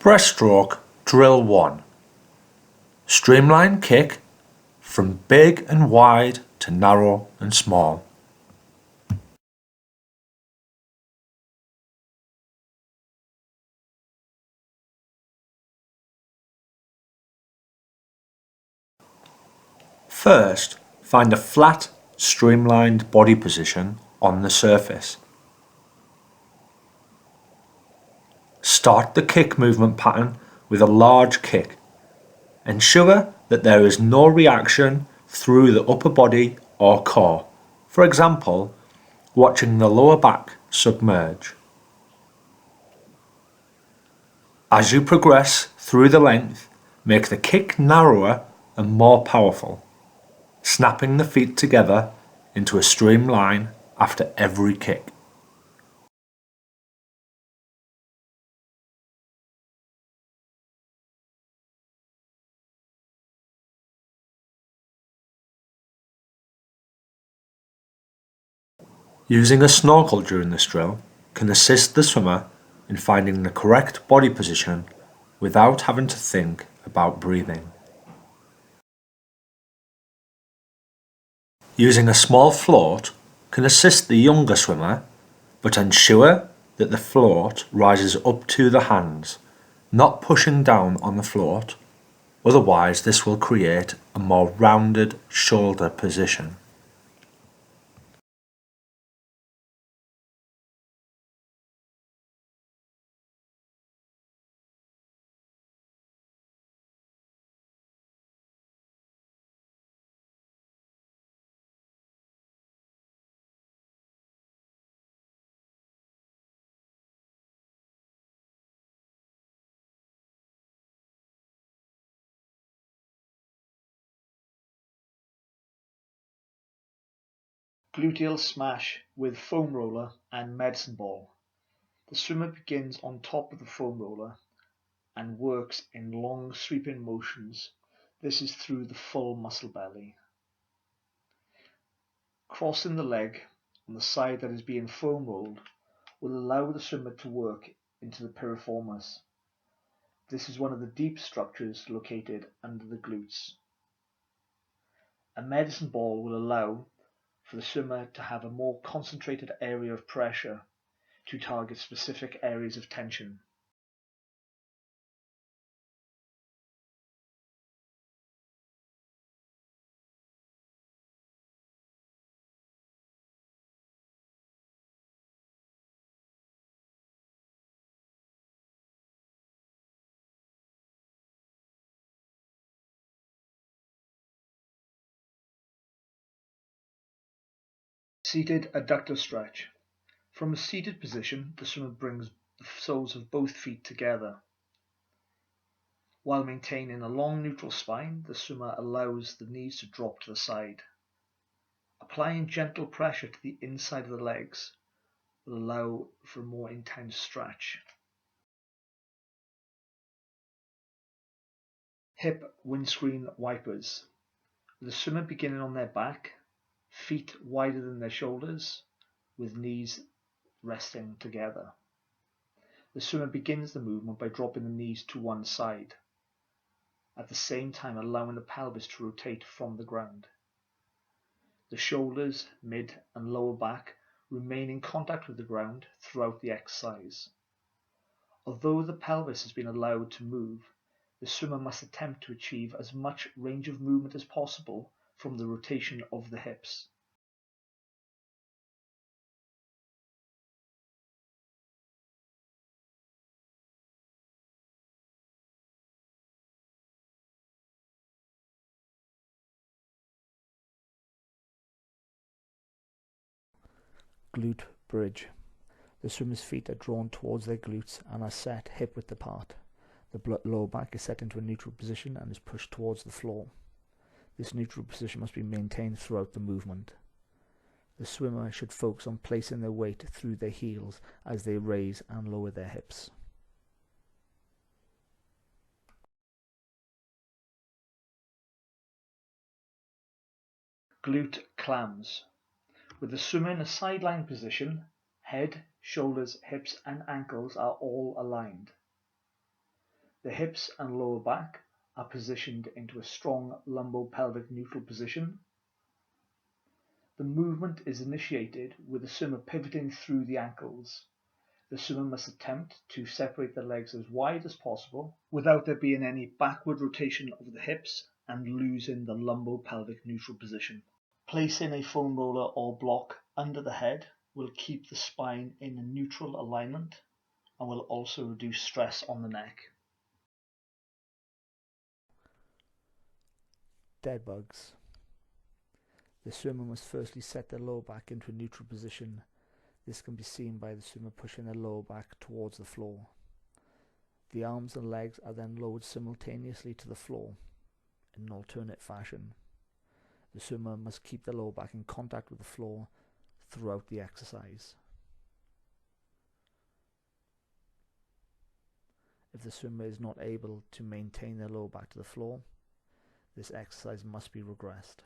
Breaststroke Drill 1. Streamline kick from big and wide to narrow and small. First, find a flat, streamlined body position on the surface. Start the kick movement pattern with a large kick. Ensure that there is no reaction through the upper body or core, for example, watching the lower back submerge. As you progress through the length, make the kick narrower and more powerful, snapping the feet together into a streamline after every kick. Using a snorkel during this drill can assist the swimmer in finding the correct body position without having to think about breathing. Using a small float can assist the younger swimmer, but ensure that the float rises up to the hands, not pushing down on the float, otherwise this will create a more rounded shoulder position. Gluteal smash with foam roller and medicine ball. The swimmer begins on top of the foam roller and works in long sweeping motions. This is through the full muscle belly. Crossing the leg on the side that is being foam rolled will allow the swimmer to work into the piriformis. This is one of the deep structures located under the glutes. A medicine ball will allow for the swimmer to have a more concentrated area of pressure to target specific areas of tension. Seated adductor stretch. From a seated position, the swimmer brings the soles of both feet together. While maintaining a long neutral spine, the swimmer allows the knees to drop to the side. Applying gentle pressure to the inside of the legs will allow for a more intense stretch. Hip windscreen wipers. With the swimmer beginning on their back, feet wider than their shoulders, with knees resting together. The swimmer begins the movement by dropping the knees to one side, at the same time allowing the pelvis to rotate from the ground. The shoulders, mid and lower back remain in contact with the ground throughout the exercise. Although the pelvis has been allowed to move, the swimmer must attempt to achieve as much range of movement as possible from the rotation of the hips. Glute bridge. The swimmer's feet are drawn towards their glutes and are set hip width apart. The lower back is set into a neutral position and is pushed towards the floor. This neutral position must be maintained throughout the movement. The swimmer should focus on placing their weight through their heels as they raise and lower their hips. Glute clams. With the swimmer in a sideline position, head, shoulders, hips and ankles are all aligned. The hips and lower back are positioned into a strong lumbo-pelvic neutral position. The movement is initiated with the swimmer pivoting through the ankles. The swimmer must attempt to separate the legs as wide as possible without there being any backward rotation of the hips and losing the lumbo-pelvic neutral position. Placing a foam roller or block under the head will keep the spine in a neutral alignment and will also reduce stress on the neck. Dead bugs. The swimmer must firstly set their lower back into a neutral position. This can be seen by the swimmer pushing their lower back towards the floor. The arms and legs are then lowered simultaneously to the floor in an alternate fashion. The swimmer must keep the lower back in contact with the floor throughout the exercise. If the swimmer is not able to maintain their lower back to the floor, this exercise must be regressed.